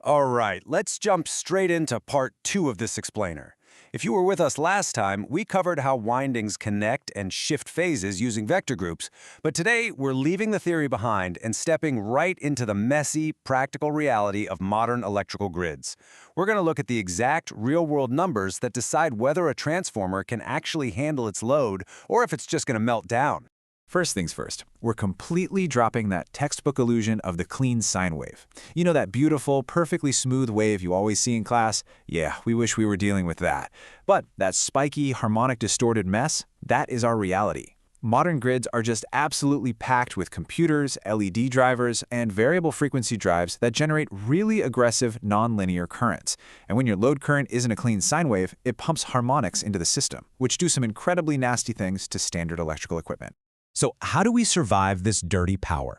All right, let's jump straight into part 2 of this explainer. If you were with us last time, we covered how windings connect and shift phases using vector groups, but today we're leaving the theory behind and stepping right into the messy, practical reality of modern electrical grids. We're going to look at the exact real-world numbers that decide whether a transformer can actually handle its load or if it's just going to melt down. First things first, we're completely dropping that textbook illusion of the clean sine wave. You know that beautiful, perfectly smooth wave you always see in class? Yeah, we wish we were dealing with that. But that spiky, harmonic distorted mess, that is our reality. Modern grids are just absolutely packed with computers, LED drivers, and variable frequency drives that generate really aggressive, nonlinear currents. And when your load current isn't a clean sine wave, it pumps harmonics into the system, which do some incredibly nasty things to standard electrical equipment. So how do we survive this dirty power?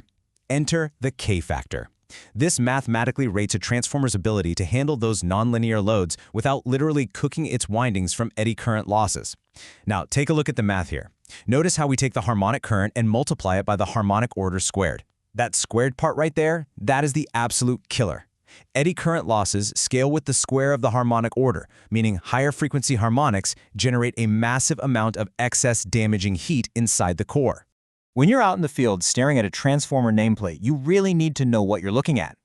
Enter the K-factor. This mathematically rates a transformer's ability to handle those nonlinear loads without literally cooking its windings from eddy current losses. Now, take a look at the math here. Notice how we take the harmonic current and multiply it by the harmonic order squared. That squared part right there, that is the absolute killer. Eddy current losses scale with the square of the harmonic order, meaning higher frequency harmonics generate a massive amount of excess damaging heat inside the core. When you're out in the field staring at a transformer nameplate, you really need to know what you're looking at.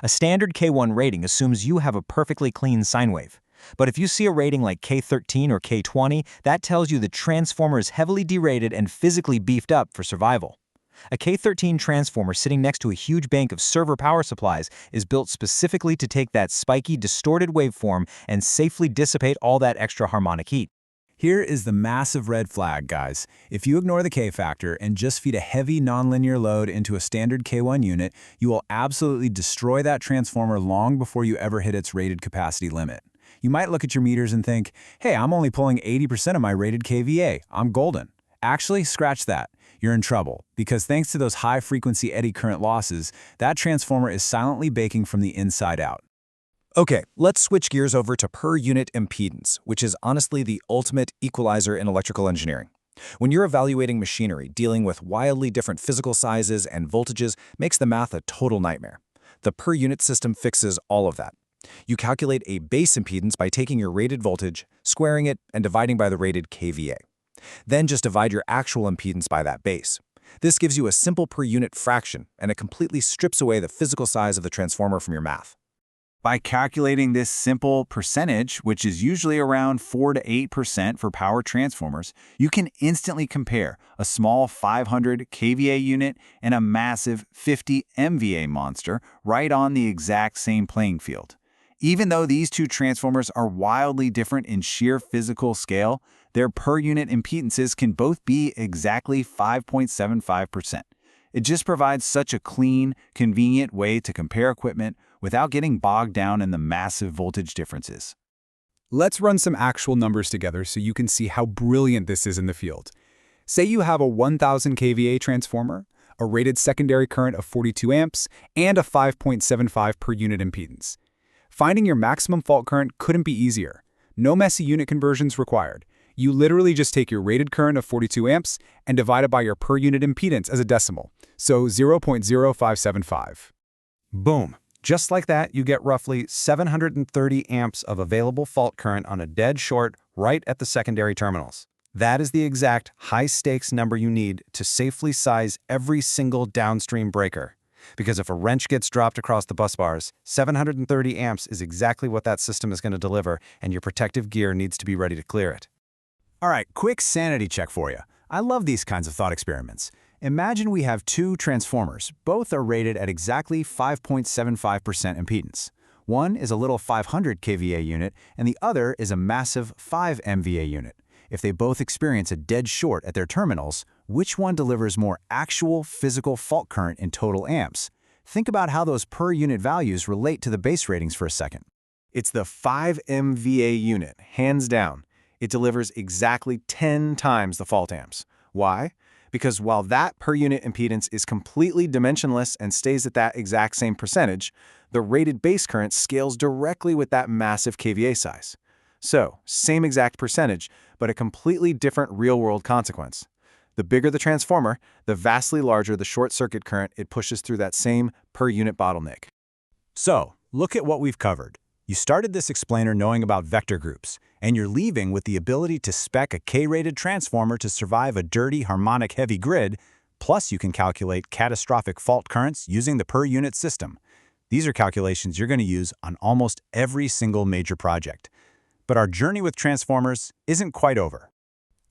A standard K1 rating assumes you have a perfectly clean sine wave. But if you see a rating like K13 or K20, that tells you the transformer is heavily derated and physically beefed up for survival. A K13 transformer sitting next to a huge bank of server power supplies is built specifically to take that spiky, distorted waveform and safely dissipate all that extra harmonic heat. Here is the massive red flag, guys. If you ignore the K-factor and just feed a heavy nonlinear load into a standard K1 unit, you will absolutely destroy that transformer long before you ever hit its rated capacity limit. You might look at your meters and think, hey, I'm only pulling 80% of my rated kVA. I'm golden. Actually, scratch that. You're in trouble, because thanks to those high-frequency eddy current losses, that transformer is silently baking from the inside out. Okay, let's switch gears over to per-unit impedance, which is honestly the ultimate equalizer in electrical engineering. When you're evaluating machinery, dealing with wildly different physical sizes and voltages makes the math a total nightmare. The per-unit system fixes all of that. You calculate a base impedance by taking your rated voltage, squaring it, and dividing by the rated kVA. Then just divide your actual impedance by that base. This gives you a simple per-unit fraction, and it completely strips away the physical size of the transformer from your math. By calculating this simple percentage, which is usually around 4 to 8% for power transformers, you can instantly compare a small 500 kVA unit and a massive 50 MVA monster right on the exact same playing field. Even though these two transformers are wildly different in sheer physical scale, their per-unit impedances can both be exactly 5.75%. It just provides such a clean, convenient way to compare equipment without getting bogged down in the massive voltage differences. Let's run some actual numbers together so you can see how brilliant this is in the field. Say you have a 1000 kVA transformer, a rated secondary current of 42 amps, and a 5.75 per unit impedance. Finding your maximum fault current couldn't be easier. No messy unit conversions required. You literally just take your rated current of 42 amps and divide it by your per unit impedance as a decimal, so 0.0575. Boom. Just like that, you get roughly 730 amps of available fault current on a dead short right at the secondary terminals. That is the exact high-stakes number you need to safely size every single downstream breaker. Because if a wrench gets dropped across the bus bars, 730 amps is exactly what that system is going to deliver, and your protective gear needs to be ready to clear it. All right, quick sanity check for you. I love these kinds of thought experiments. Imagine we have two transformers. Both are rated at exactly 5.75% impedance. One is a little 500 kVA unit, and the other is a massive 5 MVA unit. If they both experience a dead short at their terminals, which one delivers more actual physical fault current in total amps? Think about how those per unit values relate to the base ratings for a second. It's the 5 MVA unit, hands down. It delivers exactly 10 times the fault amps. Why? Because while that per unit impedance is completely dimensionless and stays at that exact same percentage, the rated base current scales directly with that massive kVA size. So, same exact percentage, but a completely different real-world consequence. The bigger the transformer, the vastly larger the short circuit current it pushes through that same per unit bottleneck. So, Look at what we've covered. You started this explainer knowing about vector groups, and you're leaving with the ability to spec a K-rated transformer to survive a dirty, harmonic-heavy grid, plus you can calculate catastrophic fault currents using the per-unit system. These are calculations you're going to use on almost every single major project. But our journey with transformers isn't quite over.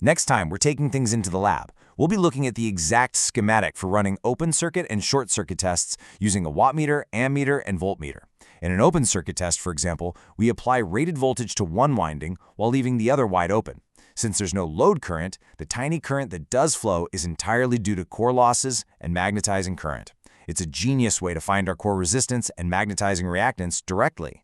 Next time, we're taking things into the lab. We'll be looking at the exact schematic for running open circuit and short circuit tests using a wattmeter, ammeter, and voltmeter. In an open circuit test, for example, we apply rated voltage to one winding while leaving the other wide open. Since there's no load current, the tiny current that does flow is entirely due to core losses and magnetizing current. It's a genius way to find our core resistance and magnetizing reactance directly.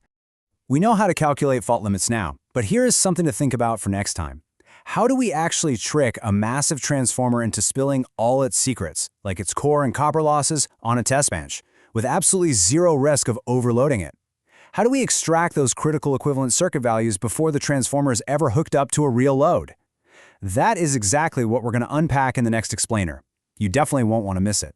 We know how to calculate fault limits now, but here is something to think about for next time. How do we actually trick a massive transformer into spilling all its secrets, like its core and copper losses, on a test bench, with absolutely zero risk of overloading it? How do we extract those critical equivalent circuit values before the transformer is ever hooked up to a real load? That is exactly what we're going to unpack in the next explainer. You definitely won't want to miss it.